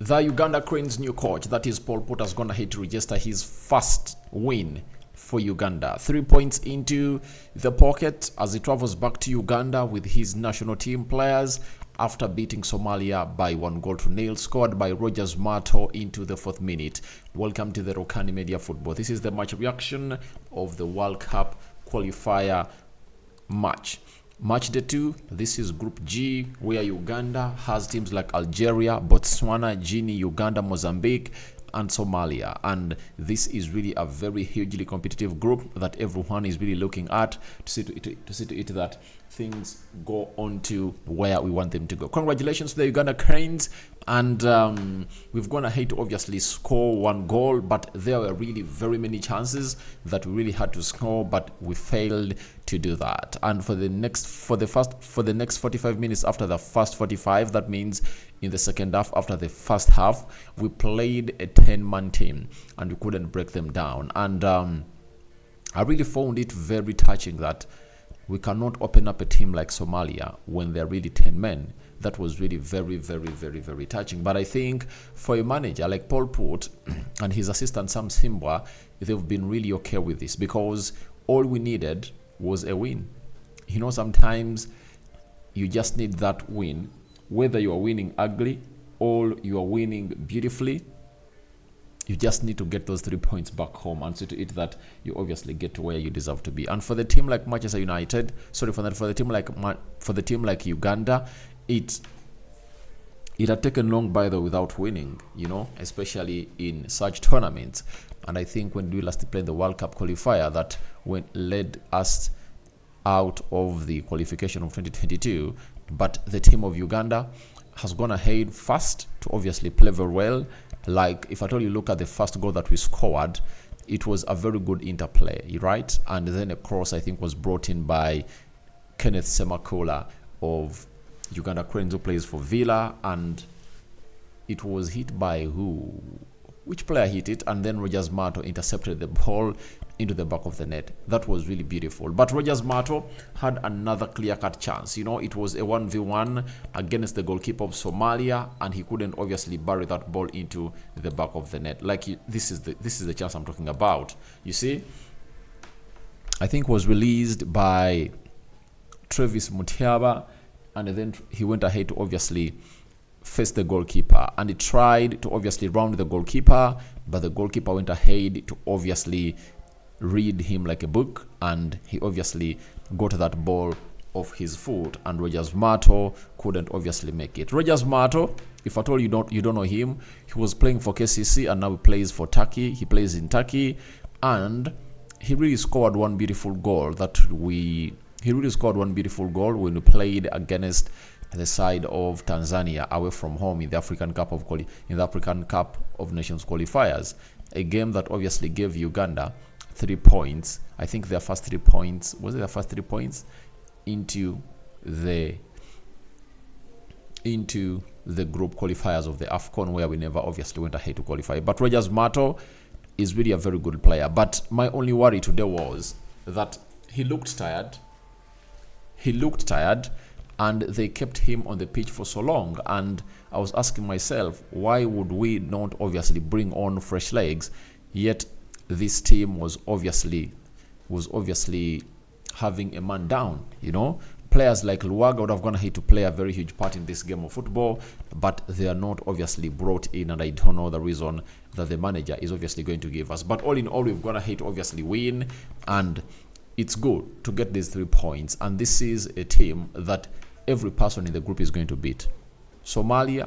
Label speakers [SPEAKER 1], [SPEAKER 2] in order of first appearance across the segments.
[SPEAKER 1] The Uganda Cranes new coach, that is Paul Porter, is going to hit to register his first win for Uganda. 3 points into the pocket as he travels back to Uganda with his national team players after beating Somalia by 1-0, scored by Rogers Mato into the 4th minute. Welcome to the Rokani Media Football. This is the match reaction of the World Cup qualifier match. Match day 2, this is Group G, where Uganda has teams like Algeria, Botswana, Guinea, Uganda, Mozambique, and Somalia. And this is really a very hugely competitive group that everyone is really looking at to see to it that things go on to where we want them to go. Congratulations to the Uganda Cranes. And we've gone ahead to obviously score 1 goal, but there were really very many chances that we really had to score, but we failed to do that. And for the next 45 minutes after the first 45, that means in the second half after the first half, we played a 10-man team and we couldn't break them down. And I really found it very touching that we cannot open up a team like Somalia when they're really 10 men. That was really very, very, very, very touching. But I think for a manager like Paul Put and his assistant Sam Simbwa, they've been really okay with this because all we needed was a win. You know, sometimes you just need that win, whether you are winning ugly or you are winning beautifully. You just need to get those 3 points back home and see to it that you obviously get to where you deserve to be. And for the team like Manchester United, for the team like Uganda, it had taken long by the way without winning, you know, especially in such tournaments. And I think when we last played the World Cup qualifier, that led us out of the qualification of 2022. But the team of Uganda has gone ahead first to obviously play very well. Like if at all you look at the first goal that we scored, it was a very good interplay, right? And then a cross I think was brought in by Kenneth Semakula of Uganda Cranes, who plays for Villa, and it was hit by who? Which player hit it? And then Rogers Mato intercepted the ball into the back of the net. That was really beautiful. But Rogers Mato had another clear-cut chance. You know, it was a 1v1 against the goalkeeper of Somalia, and he couldn't obviously bury that ball into the back of the net. Like this is the chance I'm talking about. You see, I think was released by Travis Mutiaba, and then he went ahead to obviously face the goalkeeper, and he tried to obviously round the goalkeeper, but the goalkeeper went ahead to obviously read him like a book, and he obviously got that ball off his foot, and Rogers Mato couldn't obviously make it. Rogers Mato, if at all you don't know him, he was playing for KCC and now he plays for Turkey. He plays in Turkey, and he really scored one beautiful goal when we played against the side of Tanzania away from home in the African Cup of Nations qualifiers, a game that obviously gave Uganda 3 points. I think their first 3 points into the group qualifiers of the AFCON, where we never obviously went ahead to qualify. But Rogers Mato is really a very good player. But my only worry today was that he looked tired, and they kept him on the pitch for so long. And I was asking myself, why would we not obviously bring on fresh legs? Yet this team was obviously having a man down. You know, players like Luaga would have gone ahead to play a very huge part in this game of football, but they are not obviously brought in, and I don't know the reason that the manager is obviously going to give us. But all in all, we've gone ahead to obviously win, and it's good to get these 3 points. And this is a team that every person in the group is going to beat. Somalia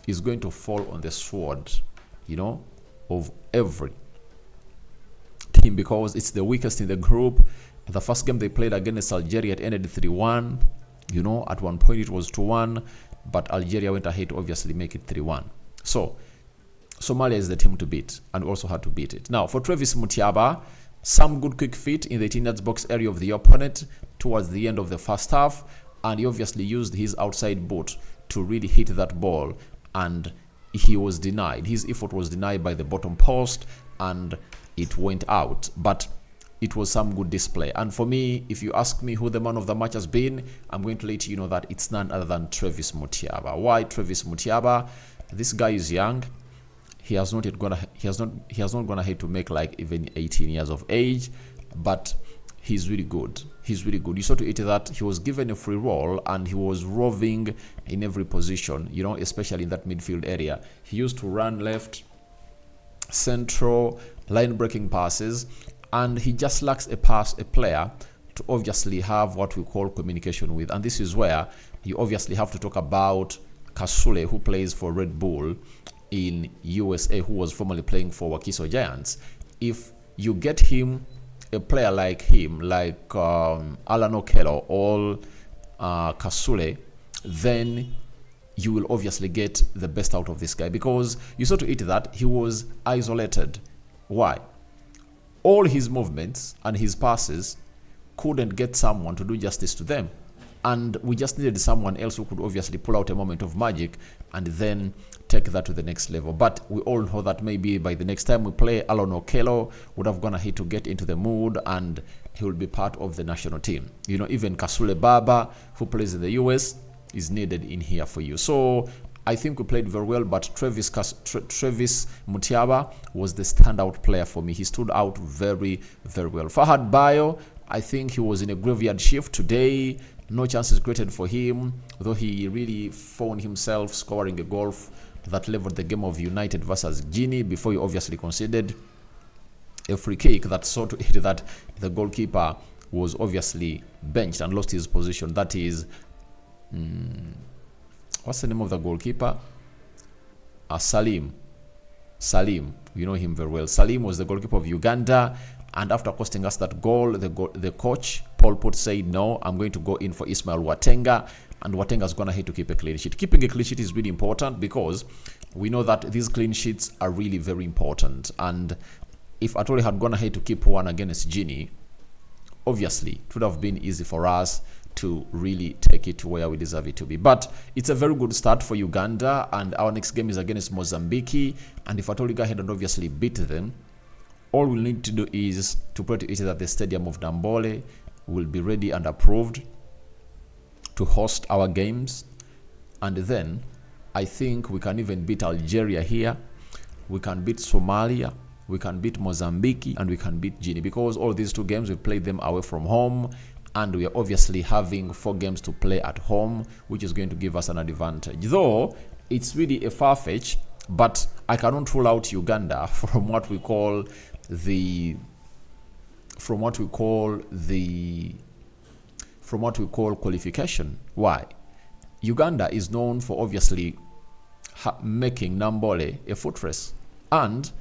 [SPEAKER 1] is going to fall on the sword, you know, of every team because it's the weakest in the group. The first game they played against Algeria, it ended 3-1. You know, at one point it was 2-1, but Algeria went ahead to obviously make it 3-1. So Somalia is the team to beat, and also had to beat it. Now, for Travis Mutiaba, some good quick feet in the 18-yard box area of the opponent towards the end of the first half, and he obviously used his outside boot to really hit that ball, and he was denied. His effort was denied by the bottom post, and it went out. But it was some good display. And for me, if you ask me who the man of the match has been, I'm going to let you know that it's none other than Travis Mutiaba. Why Travis Mutiaba? This guy is young. He has not gone ahead to make like even 18 years of age, but he's really good. He's really good. You saw to it that he was given a free role and he was roving in every position, you know, especially in that midfield area. He used to run left, central, line breaking passes, and he just lacks a player to obviously have what we call communication with. And this is where you obviously have to talk about Kasule, who plays for Red Bull in USA, who was formerly playing for Wakiso Giants. If you get him, a player like him, like Alan Okello or Kasule, then you will obviously get the best out of this guy, because you saw to it that he was isolated. Why? All his movements and his passes couldn't get someone to do justice to them. And we just needed someone else who could obviously pull out a moment of magic and then take that to the next level. But we all know that maybe by the next time we play, Alan Okello would have gone ahead to get into the mood and he will be part of the national team. You know, even Kasule Baba, who plays in the US, is needed in here for you. So I think we played very well, but Travis Mutiaba was the standout player for me. He stood out very, very well. Fahad Bayo, I think he was in a graveyard shift today. No chances created for him, though he really found himself scoring a goal that leveled the game of United versus Guinea before he obviously conceded a free kick that saw to it that the goalkeeper was obviously benched and lost his position. That is, what's the name of the goalkeeper? Salim. You know him very well. Salim was the goalkeeper of Uganda. And after costing us that goal, the coach, Paul Put, said, no, I'm going to go in for Ismail Watenga. And Watenga's going to have to keep a clean sheet. Keeping a clean sheet is really important because we know that these clean sheets are really very important. And if Atoli had gone ahead to keep one against Guinea, obviously, it would have been easy for us to really take it to where we deserve it to be. But it's a very good start for Uganda. And our next game is against Mozambique. And if Atoli go ahead and obviously beat them, all we'll need to do is to pray to it that the stadium of Dambole will be ready and approved to host our games. And then I think we can even beat Algeria here. We can beat Somalia. We can beat Mozambique. And we can beat Guinea. Because all these two games, we played them away from home. And we are obviously having 4 games to play at home, which is going to give us an advantage. Though it's really a far-fetch, but I cannot rule out Uganda from what we call qualification. Why? Uganda is known for obviously making Nambole a fortress, and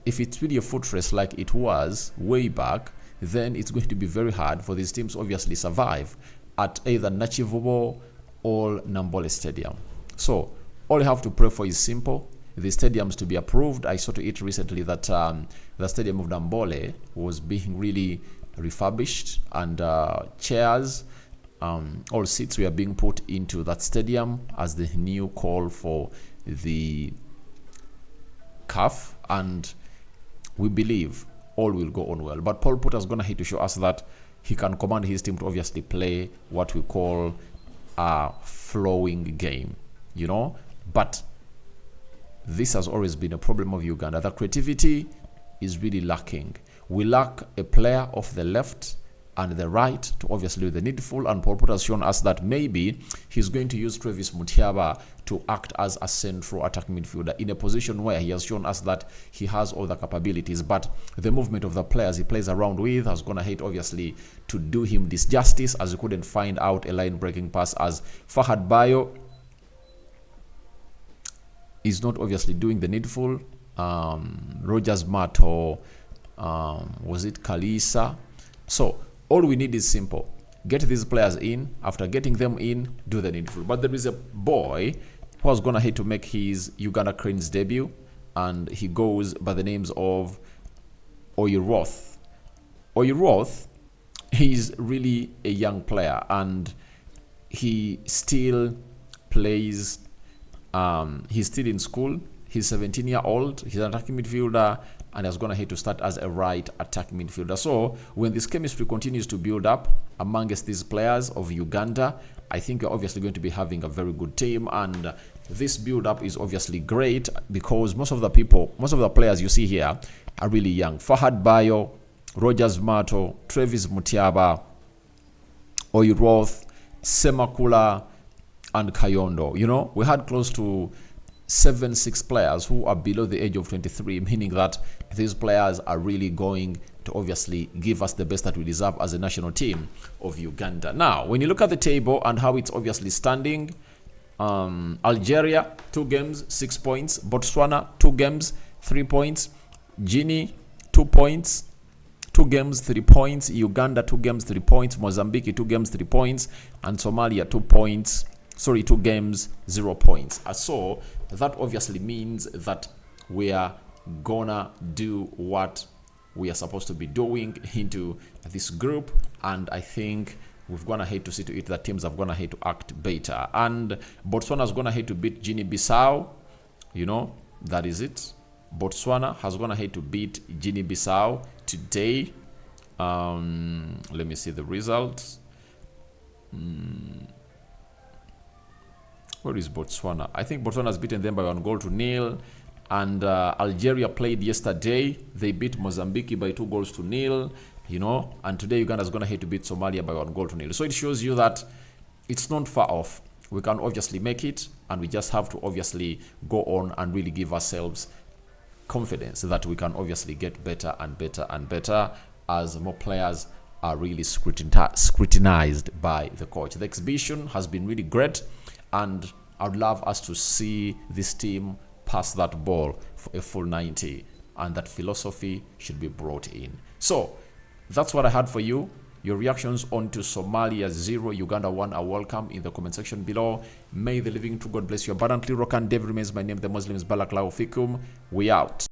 [SPEAKER 1] if it's really a fortress like it was way back, then it's going to be very hard for these teams to obviously survive at either Nachivubo or Nambole Stadium. So all you have to pray for is simple: the stadiums to be approved. I saw to it recently that the stadium of Dambole was being really refurbished, and chairs, all seats were being put into that stadium as the new call for the CAF, and we believe all will go on well. But Paul Potter is going to have to show us that he can command his team to obviously play what we call a flowing game, you know. But this has always been a problem of Uganda. The creativity is really lacking. We lack a player off the left and the right to obviously do the needful, and Paul Potter has shown us that maybe he's going to use Travis Mutiaba to act as a central attacking midfielder in a position where he has shown us that he has all the capabilities, but the movement of the players he plays around with has gone ahead obviously to do him disjustice, as he couldn't find out a line breaking pass, as Fahad Bayo is not obviously doing the needful. Rogers Mato, was it Kalisa? So all we need is simple: get these players in. After getting them in, do the needful. But there is a boy who has gone ahead to make his Uganda Cranes debut, and he goes by the names of Oiroth. Oiroth, he's really a young player, and he still plays. He's still in school. He's 17-year-old. He's an attacking midfielder and has gone ahead to start as a right attacking midfielder. So when this chemistry continues to build up amongst these players of Uganda, I think we're obviously going to be having a very good team. And this build-up is obviously great because most of the players you see here are really young. Fahad Bayo, Rogers Mato, Travis Mutiaba, Oiroth, Semakula, and Kayondo. You know, we had close to 7-6 players who are below the age of 23, meaning that these players are really going to obviously give us the best that we deserve as a national team of Uganda. Now, when you look at the table and how it's obviously standing, Algeria, 2 games, 6 points. Botswana, 2 games, 3 points. Guinea, 2 points. 2 games, 3 points. Uganda, 2 games, 3 points. Mozambique, 2 games, 3 points. And Somalia, 2 points. 2 games, 0 points. So that obviously means that we are gonna do what we are supposed to be doing into this group, and I think we've gone ahead to see to it that teams have gone ahead to act better. And Botswana has gone ahead to beat Guinea-Bissau. You know, that is it. Botswana has gone ahead to beat Guinea-Bissau today. Let me see the results. Where is Botswana? I think Botswana has beaten them by 1-0. And Algeria played yesterday. They beat Mozambique by 2-0. You know, and today Uganda is going to have to beat Somalia by 1-0. So it shows you that it's not far off. We can obviously make it, and we just have to obviously go on and really give ourselves confidence that we can obviously get better and better and better as more players are really scrutinized by the coach. The exhibition has been really great, and I'd love us to see this team pass that ball for a full 90, and that philosophy should be brought in. So that's what I had for you. Your reactions on to Somalia 0, Uganda 1 are welcome in the comment section below. May the living true God bless you abundantly. Rokani Dev remains my name. The Muslims Barakallahu Fikum. We out.